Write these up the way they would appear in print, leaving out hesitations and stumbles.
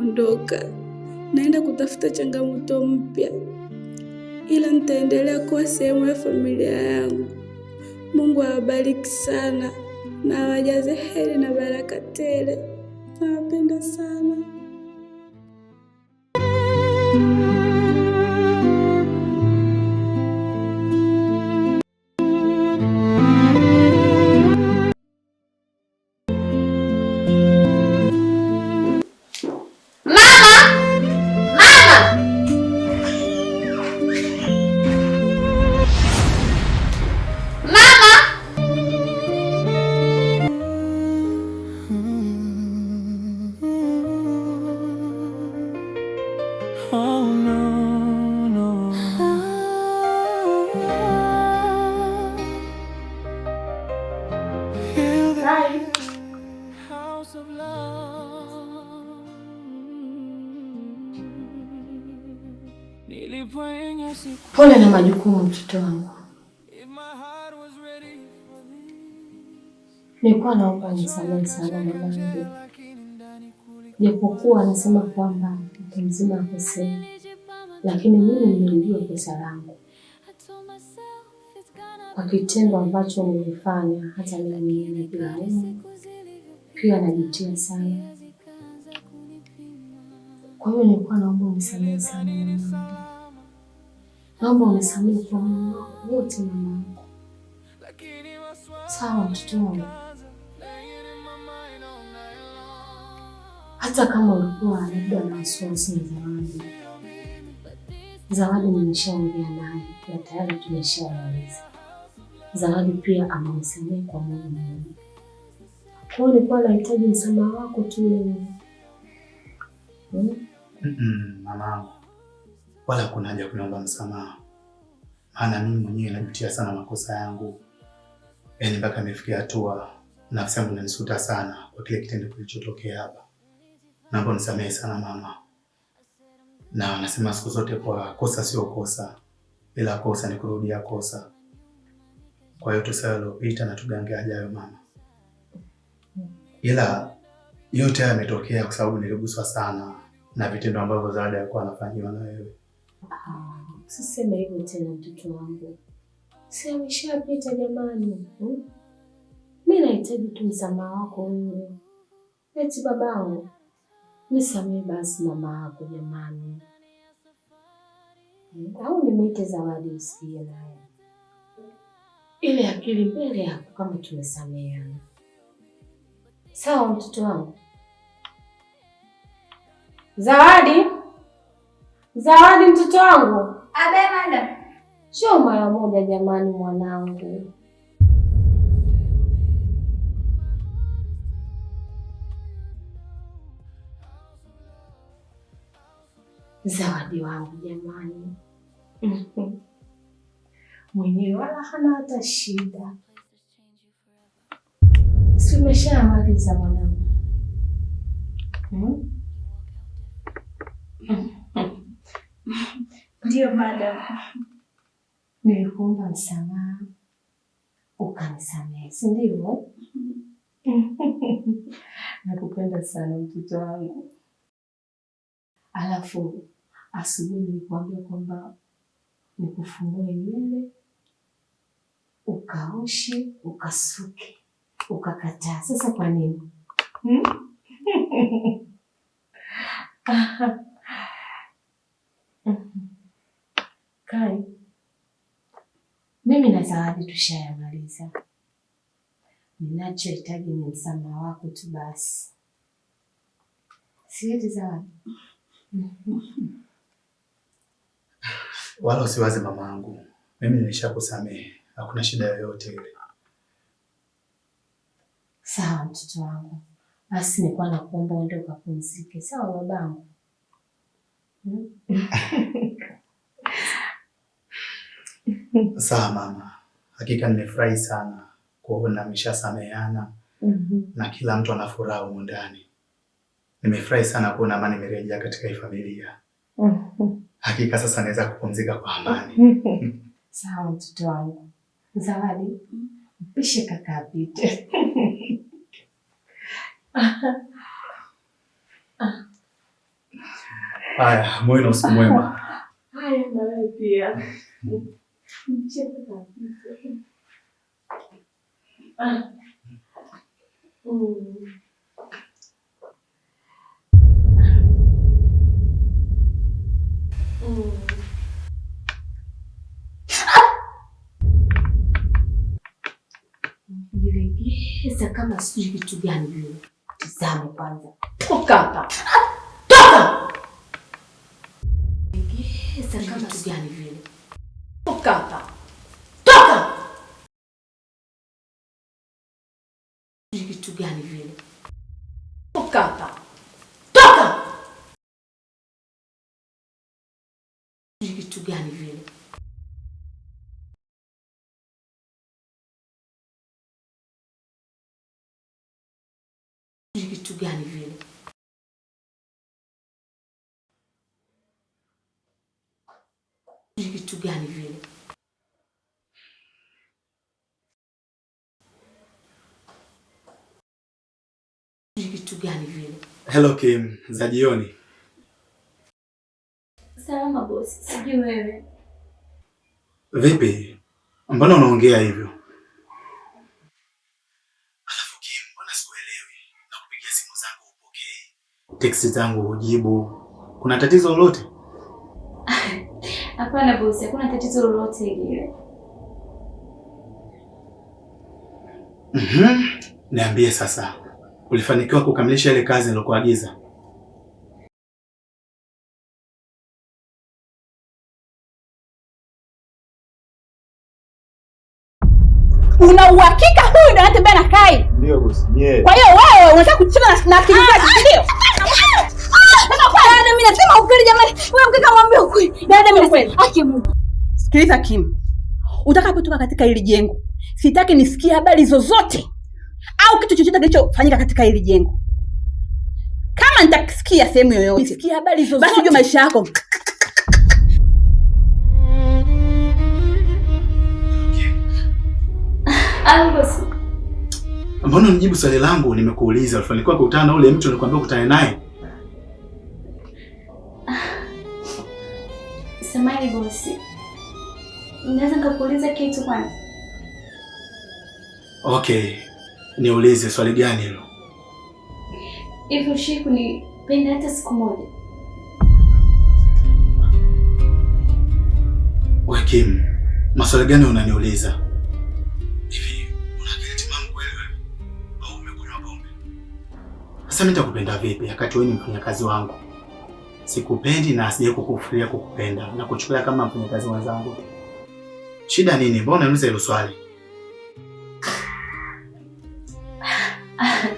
naondoka, naenda kutafuta changamoto mpya, ila nitaendelea kuwa sehemu ya familia yangu. Mungu awabariki sana na awajaze heri na baraka tele. Nawapenda sana. Pole na majukumu mtoto wangu. Nilikuwa naomba nisamehe sana mamangu. Japokuwa anasema kwamba mtu mzima akosea, lakini mimi nimelibiwa pesa langu. Kwa kitendo ambacho nilifanya hata mimi najilaumu. Pia najutia sana. Kwa hiyo nilikuwa naomba unisamehe sana mamangu. Naomba unisamehe kwa moyo wangu wote mamangu. Sawa mtoto wangu. Hata kama ulikuwa labda na wasiwasi na Zawadi. Zawadi nimeshaongea naye na tayari tumeshamaliza. Zawadi pia amenisamehe kwa moyo mmoja. Kwa hiyo nilikuwa nahitaji msamaha wako tu wewe. Mamangu. Wala kuna haja kuniomba msamaha. Maana mimi mwenyewe najutia sana makosa yangu. Yaani mpaka nimefikia hatua nafsi yangu inanisuta sana kwa kile kitendo kilichotokea hapa. Naomba unisamehe sana mama. Na nasema siku zote kwa kosa sio kosa, ila kosa ni kurudia kosa. Kwa hiyo tusahau yaliyopita na tugange yajayo mama. Ila yote haya yametokea kwa sababu niliguswa sana na vitendo ambavyo Zawadi alikuwa anafanywa na wewe. Usiseme hivyo tena mtoto wangu. Si ameshapita jamani. Mimi nahitaji tu msamaha wako wewe. Eti babangu. Nisamehe basi mama yako jamani. Au nimwite Zawadi usikie naye. Ile akili mbele yako kama tumesameheana. Sawa mtoto wangu. Zawadi? Zawadi mtoto wangu. Abe madam. Sio mara moja jamani mwanangu. Zawadi wangu jamani. Mwenyewe wala hana hata shida. Si umeshamaliza mwanangu? Ndio madam. Nilikuomba msamaha. Ukanisamehe, si ndio? Nakupenda sana mtoto wangu. Alafu asubuhi nilikwambia kwamba nikufungue nywele, ukaoshe, ukasuke, ukakataa. Sasa kwa nini? Kai, mimi na Zawadi tushayamaliza. Ninachohitaji ni msamaha wako tu basi. Sieti Zawadi? Wala usiwaze mamangu. Mimi nilishakusamehe. Hakuna shida yoyote ile. Sawa mtoto wangu. Basi nilikuwa nakuomba uende ukapumzike. Sawa babangu? Sawa mama. Hakika nimefurahi sana kuona mmeshasameheana na kila mtu ana furaha huko ndani. Nimefurahi sana kuona amani imerejea katika hii familia. Hakika sasa naweza kupumzika kwa amani. Sawa mtoto wangu. Zawadi, mpishe kaka apite. Haya, muwe na usiku mwema. Haya, na wewe pia. Mcheke kabisa. Jilegeza kama sijui vitu gani vile. Tizama kwanza. Toka hapa. Toka! Jilegeza kama vitu gani vile. Toka hapa. Toka! Vitu gani vile. Toka hapa. Toka! Vitu gani vile. Vitu gani vile. Vitu gani vile. Vitu gani vile. Hello Kim, za jioni. Salama boss, sijui wewe. Vipi? Mbona unaongea hivyo? Alafu Kim, mbona sikuelewi? Nakupigia simu zangu hupokei. Text zangu hujibu. Kuna tatizo lolote? Hapana boss, hakuna tatizo lolote lile. Niambie sasa. Ulifanikiwa kukamilisha ile kazi nilokuagiza? Una uhakika huyu ndo anatembea na Kai? Ndio boss, yeah. Kwa hiyo wewe unataka kucheza na akili zake, ndio? Dada, mimi nasema ukweli jamani. Wewe mkeka mwambie ukweli. Dada, mimi nasema haki Mungu. Sikiliza Kim. Utakapotoka katika hili jengo, sitaki nisikie habari zozote au kitu chochote kilichofanyika katika hili jengo. Kama nitakisikia sehemu yoyote, nisikie habari zozote, basi ujue maisha yako. Boss. Mbona unijibu swali langu? Nimekuuliza ulifanikiwa kukutana na ule mtu nilikwambia ukutane naye? Samahani boss. Naweza nikakuuliza kitu kwanza? Okay. Niulize swali gani hilo? Hivi ushii kunipenda hata siku moja? Wewe Kim, maswali gani unaniuliza? Hivi una akili timamu kweli wewe? Au umekunywa pombe? Sasa mimi nitakupenda vipi wakati wewe ni mfanyakazi wangu? Sikupendi na asije kukufuria kukupenda na kuchukulia kama mfanyakazi wenzangu. Shida nini? Mbona unauliza hilo swali?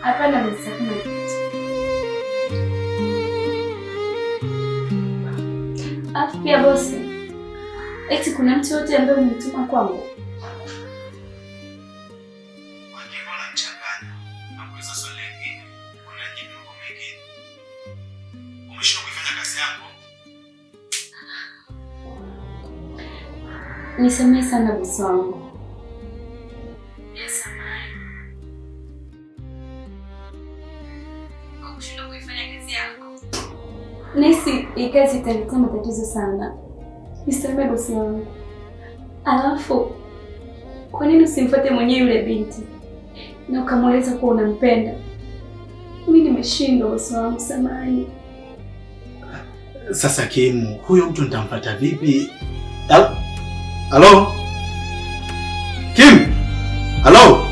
Hapana boss, hakuna kitu. Afu pia boss, eti kuna mtu yote ambaye umetuma kwangu? Mbona mchanganya? Nakuuliza swali lingine, unajibu kwa mengine. Umesha kufanya kazi yako? Nisamehe sana boss wangu. Nesi, ikazi italeta matatizo sana. Nisamehe bosi wangu. Alafu, kwa nini usimfuate mwenyewe yule binti na ukamweleza kuwa unampenda? Mimi nimeshindwa bosi wangu, samahani. Sasa Kim, huyo mtu nitampata vipi? Halo? Kim? Halo?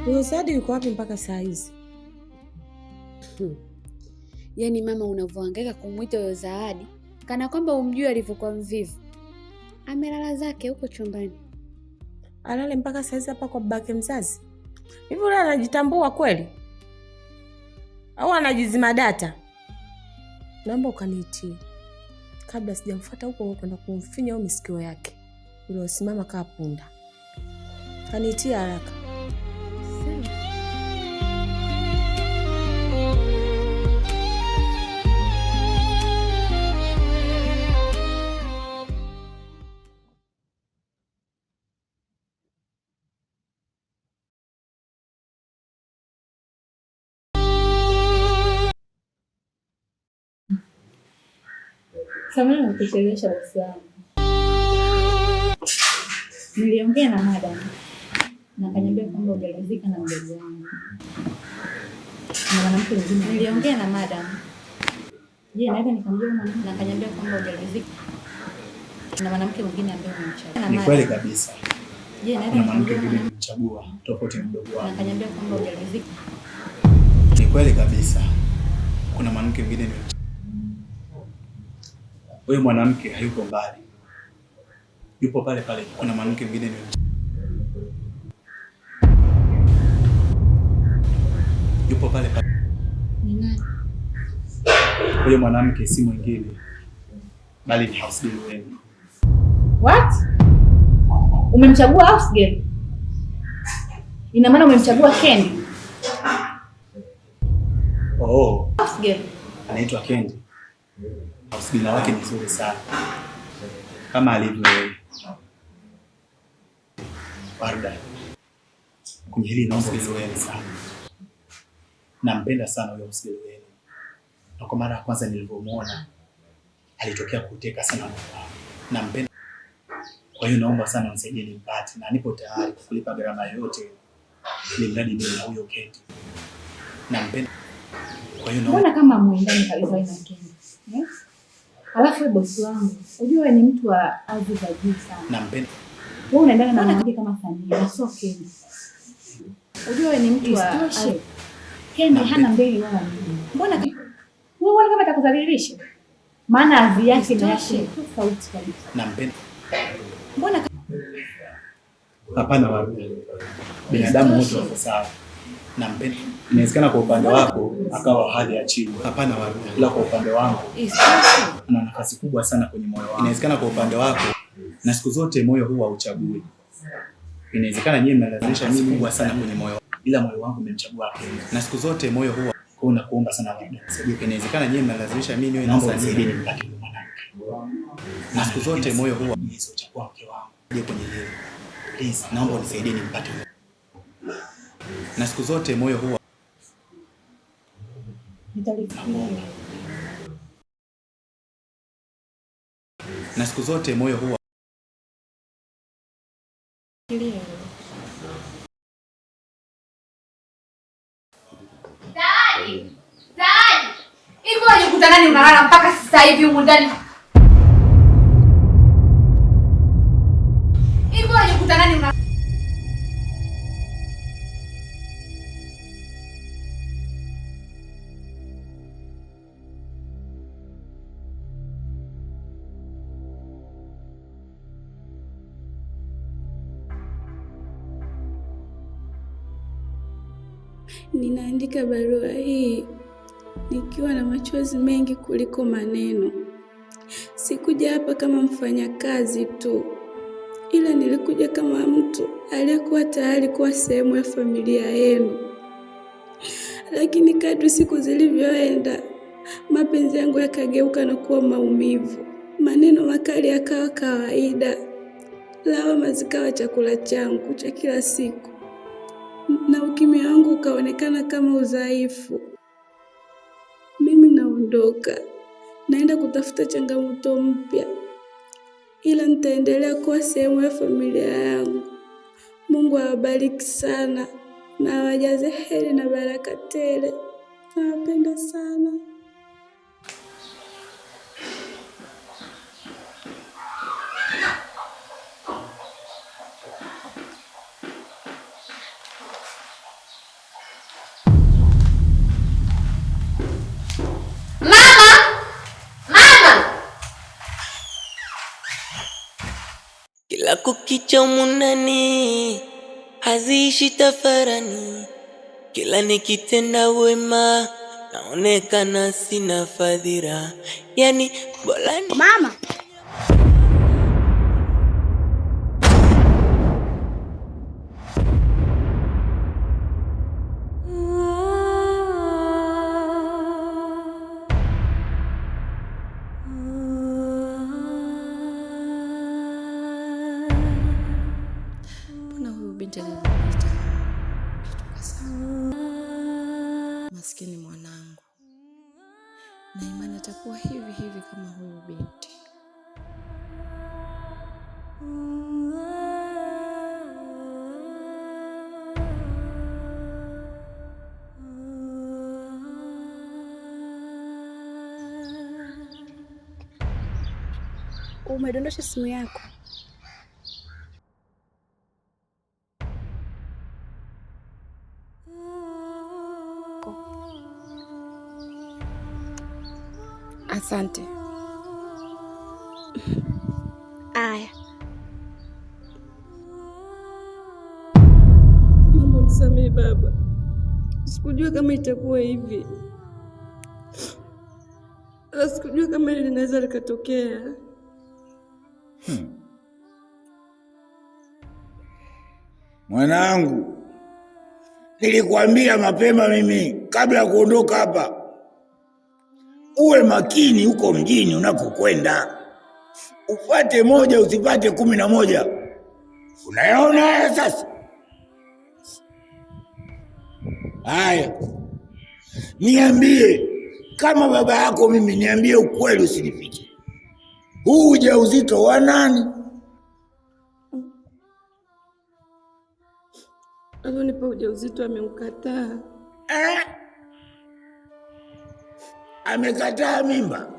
Huyo Zawadi yuko wapi mpaka saa hizi? Yaani mama, unavyohangaika kumwita huyo Zawadi kana kwamba umjui alivyokuwa mvivu. Amelala zake huko chumbani. Alale mpaka saa hizi hapa kwa babake mzazi? Hivi yule anajitambua kweli? Au anajizima data? Naomba ukaniitie kabla sijamfuata huko kwenda kumfinya au misikio yake uliosimama kaa punda. Kaniitie haraka. Samahani nakuchelewesha bosi wangu. Niliongea na madam na akaniambia kwamba hujaridhika na mdogo wangu. Na mwanamke mwingine niliongea na madam. Je, naweza nikamjua mwanamke na akaniambia kwamba hujaridhika na mwanamke mwingine ambaye umemchagua. Ni kweli kabisa. Je, naweza nikamjua mwanamke nimechagua tofauti na mdogo wangu. Na akaniambia kwamba hujaridhika. Ni kweli kabisa. Kuna mwanamke mwingine nimechagua. Wewe mwanamke hayupo mbali. Yupo pale pale. Kuna mwanamke mwingine nimechagua. Yupo pale pale. Ni nani? Huyo mwanamke si mwingine bali ni house girl wenu. What? Umemchagua house girl? Ina maana umemchagua Kendi? Oh. House girl. Anaitwa Kendi. House girl wake ni nzuri sana. Kama alivyo Warda. Kwenye hili naomba ulizoeni sana. Nampenda sana huyo house girl wenu. Na kwa mara ya kwanza nilivyomuona alitokea kuteka sana moyo wangu. Nampenda. Kwa hiyo naomba sana unisaidie nimpate na nipo tayari kulipa gharama yoyote ili mradi mimi na huyo Kendi. Nampenda. Kwa hiyo naomba. Mbona kama muendani kabisa na Kendi? Yes? Alafu wewe bosi wangu, unajua wewe ni mtu wa hadhi za juu sana. Nampenda. Wewe unaendana na mwanamke kama Samia, sio Kendi. Unajua wewe ni mtu wa Kendi hana mbele wala nyuma. Mbona wewe unaona kama atakudhalilisha? Maana hadhi yake na yake tofauti kabisa. Nampenda. Mbona hapana Warda. Binadamu wote wako sawa. Nampenda. Inawezekana kwa upande wako akawa hali ya chini. Hapana Warda. Ila kwa upande wangu ana nafasi kubwa sana kwenye moyo wangu. Inawezekana kwa upande wako na siku zote moyo huwa hauchagui. Inawezekana nyinyi mnalazimisha mimi kubwa sana kwenye moyo. Ila moyo wangu umemchagua Kendi. Na siku zote moyo huwa kuna kuomba sana Warda. Inawezekana nyinyi mnalazimisha mimi niwe na sahihi nimpate mwanamke. Na siku zote moyo huwa Yesu chakua mke wangu. Je, kwenye hili. Please, naomba unisaidie nimpate. Na siku zote moyo huwa nitalifikiria. Na siku zote moyo huwa Zawadi! Zawadi! Hivi unajikuta nani unalala mpaka sasa hivi humu ndani? Hivi unajikuta nani unalala? Ninaandika barua hii nikiwa na machozi mengi kuliko maneno. Sikuja hapa kama mfanyakazi tu, ila nilikuja kama mtu aliyekuwa tayari kuwa sehemu ya familia yenu. Lakini kadri siku zilivyoenda, mapenzi yangu yakageuka na kuwa maumivu. Maneno makali yakawa kawaida, lawama zikawa chakula changu cha kila siku, na ukimya wangu ukaonekana kama udhaifu. Mimi naondoka, naenda kutafuta changamoto mpya, ila nitaendelea kuwa sehemu ya familia yangu. Mungu awabariki sana na awajaze heri na baraka tele. Nawapenda sana. kila kukicha munani, haziishi tafarani. Kila nikitenda wema naonekana sina fadhila, yani bora ni Mama. Maskini mwanangu, na imani atakuwa hivi hivi kama huyu binti. Umedondosha simu yako. Asante. Aya. Mama, msamehe baba. Sikujua kama itakuwa hivi. Sikujua kama linaweza likatokea. Mwanangu, nilikwambia mapema mimi kabla ya kuondoka hapa. Uwe makini huko mjini unakokwenda. Upate moja usipate 11. Unaona haya sasa? Haya. Niambie kama baba yako mimi, niambie ukweli usinifiche. Huu ujauzito wa nani? Alonipa ujauzito ameukataa. Amekataa mimba?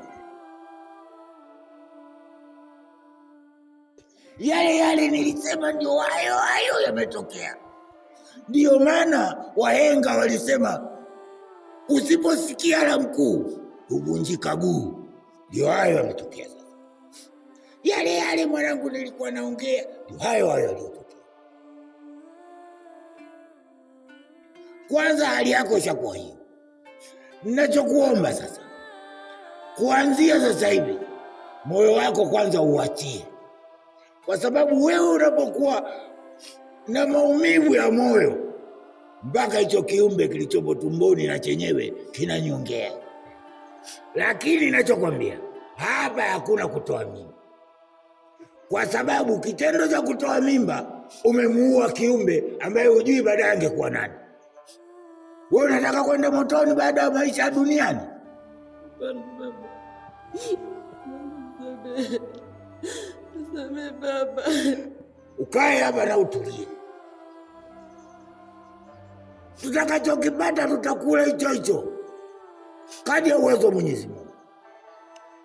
Yale nilisema ndio hayo yametokea. Ndio maana wahenga walisema usiposikia la mkuu huvunjika guu. Ndio hayo yametokea sasa. Yale mwanangu nilikuwa naongea ndio hayo yaliyotokea. Kwanza hali yako ishakuwa hiyo. Ninachokuomba sasa, kuanzia sasa hivi moyo wako kwanza uachie. Kwa sababu wewe unapokuwa na maumivu ya moyo, mpaka hicho kiumbe kilichopo tumboni na chenyewe kinanyongea. Lakini ninachokwambia, hapa hakuna kutoa mimba. Kwa sababu kitendo cha kutoa mimba umemuua kiumbe ambaye hujui baadaye angekuwa nani. Wewe unataka kwenda motoni baada ya maisha duniani? Msamehe baba. Ukae hapa na utulie. Tutakachokipata tutakula hicho. Kadri ya uwezo Mwenyezi Mungu.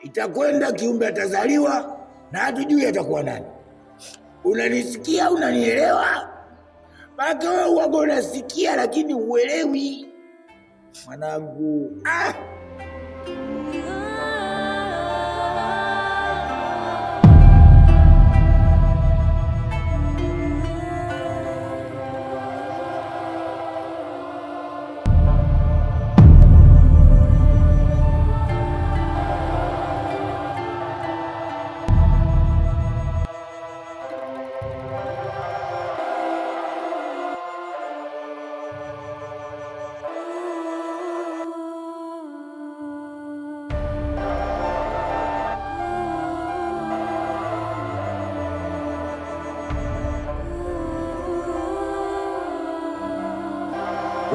Itakwenda kiumbe atazaliwa na hatujui atakuwa nani. Unanisikia? Unanielewa? Bado wewe uwago unasikia lakini uelewi. Mwanangu.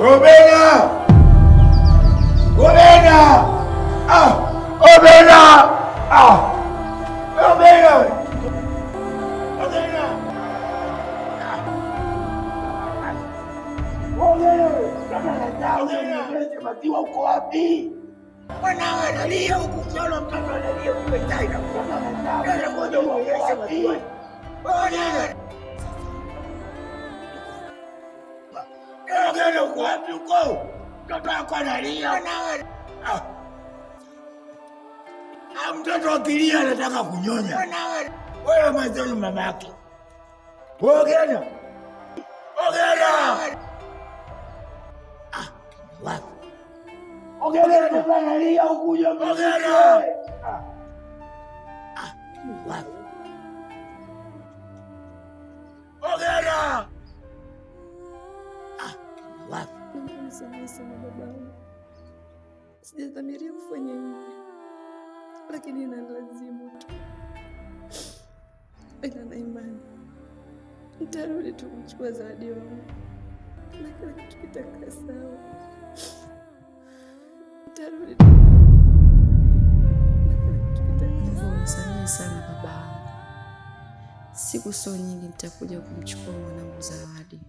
Obena! Obena! Obena! Obena! Obena! Obena! Uko wapi? Mwana analia huku, sio mtoto analia huku ndani. Ndio ngoja uonyeshe maziwa. Obena! Ogena uko wapi uko? Mtoto wako analia na mtoto akilia anataka kunyonya. Wewe mazoni mamake. Ogena. Wapi? Ogena bwana lia ukuja. Ogena. Wapi? Ogena. Wapi? Nisamehe sana babangu. Sijadhamiria kufanya hivi, lakini inalazimu tu. Ila na imani nitarudi tu kuchukua zawadi wangu na kila kitu kitakaa sawa. Nitarudi tu. Nisamehe sana babangu. Siku sio nyingi nitakuja kumchukua mwanangu Zawadi.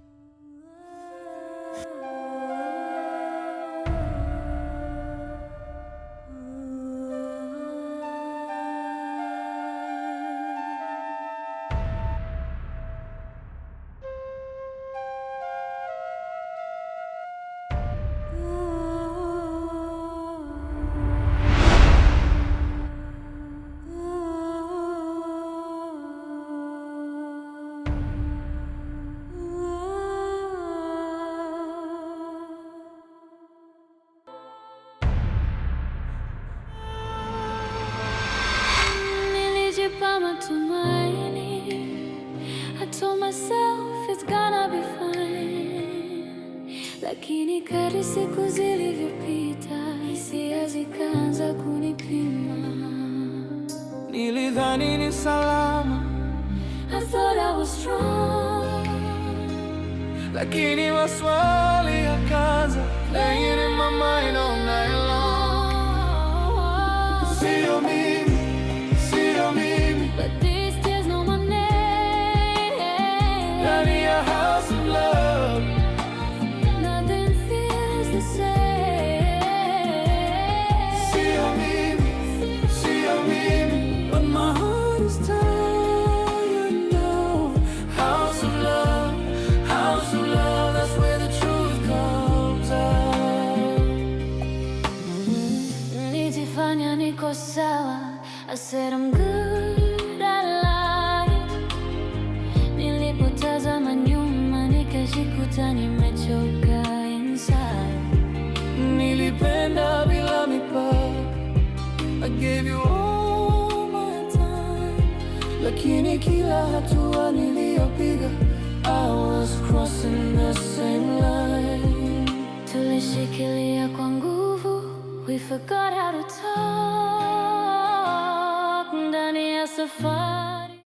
I told myself it's gonna be fine, lakini kadri siku zilivyopita hisia zikaanza kunipima. Nilidhani ni salama, I thought I was strong, lakini maswali yakaanza playing in my mind all night long. Sio mimi, sio mimi, but these tears know my name. Running a house of love, nothing feels the same. Sio mimi, but my heart is tired now. House of love, that's where the truth comes out. Nijifanya niko sawa, I said I'm good, I lied. Nilipotazama nyuma nikajikuta nimechoka inside. Nilipenda bila mipaka, I gave you all my time, lakini kila hatua niliyopiga I was crossing the same line. Tulishikilia kwa nguvu, we forgot how to talk. Ndani ya safari